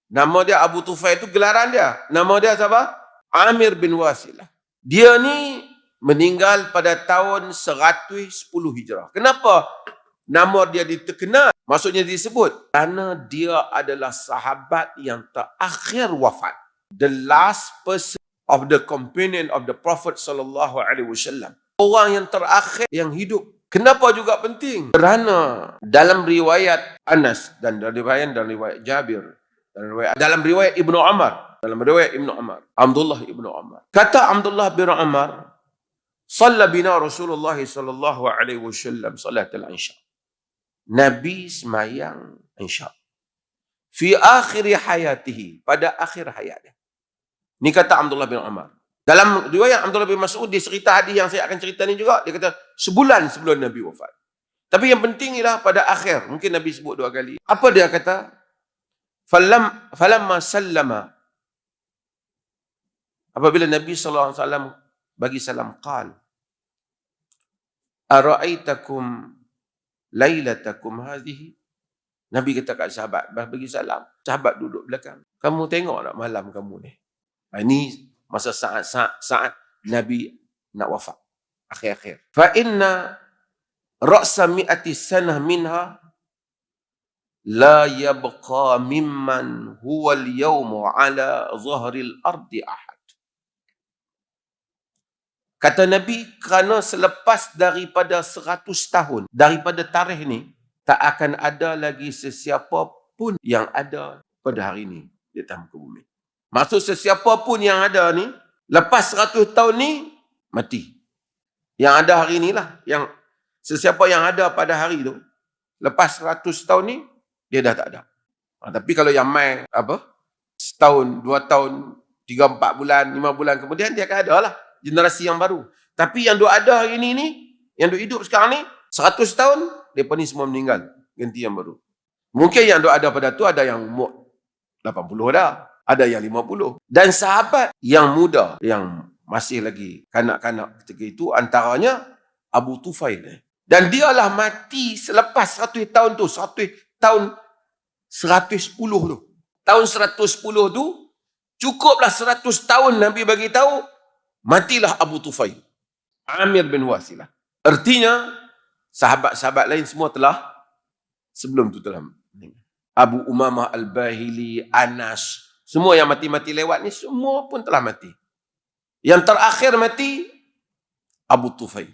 Nama dia Abu Tufail, itu gelaran dia. Nama dia siapa? Amir bin Wasilah. Dia ni meninggal pada tahun 110 Hijrah. Kenapa nama dia terkenal? Maksudnya disebut kerana dia adalah sahabat yang terakhir wafat. The last person of the companion of the Prophet sallallahu alaihi wasallam. Orang yang terakhir yang hidup. Kenapa juga penting? Kerana dalam riwayat Anas dan dalam riwayat Jabir, dalam riwayat Ibnu Umar, Abdullah Ibnu Umar. Kata Abdullah bin Umar, "Shalla bina Rasulullah sallallahu alaihi wasallam salatul Isya." Nabi semayang Isya. Fi akhir hayatihi, pada akhir hayatnya. Ni kata Abdullah bin Umar. Dalam riwayat Abdullah bin Mas'ud, dia cerita hadis yang saya akan cerita ni juga. Dia kata, sebulan sebelum Nabi wafat. Tapi yang penting ialah pada akhir. Mungkin Nabi sebut 2 kali. Apa dia kata? Falamma sallama. Apabila Nabi SAW bagi salam, qal, ara'aitakum lailatakum hadhihi. Nabi kata kat sahabat, bagi salam. Sahabat duduk belakang. Kamu tengok tak malam kamu ni? Ini masa saat Nabi nak wafat. Akhir-akhir. Fa inna ra'sa mi'ati sanah minha la yabqa mimman huwa al-yawmu ala zahril ardi ahad. Kata Nabi, kerana selepas daripada 100 tahun, daripada tarikh ni, tak akan ada lagi sesiapa pun yang ada pada hari ini di atas muka bumi. Maksud sesiapa pun yang ada ni, lepas 100 tahun ni, mati. Yang ada hari ni lah. Yang sesiapa yang ada pada hari tu, lepas 100 tahun ni, dia dah tak ada. Tapi kalau yang main, setahun, 2 tahun, 3, 4 bulan, 5 bulan kemudian, dia akan ada lah. Generasi yang baru. Tapi yang duk ada hari ni, yang duk hidup sekarang ni, 100 tahun, mereka ni semua meninggal. Ganti yang baru. Mungkin yang duk ada pada tu, ada yang umur 80 dah. Ada yang 50. Dan sahabat yang muda, yang masih lagi kanak-kanak ketika itu, antaranya Abu Tufail. Dan dialah mati selepas 100 tahun tu. 100 tahun 110 tu. Tahun 110 tu, cukuplah 100 tahun Nabi bagi tahu, matilah Abu Tufail. Amir bin Wasilah. Artinya, sahabat-sahabat lain semua telah, sebelum tu telah meninggal. Abu Umamah Al-Bahili, Anas, semua yang mati-mati lewat ni, semua pun telah mati. Yang terakhir mati, Abu Tufail.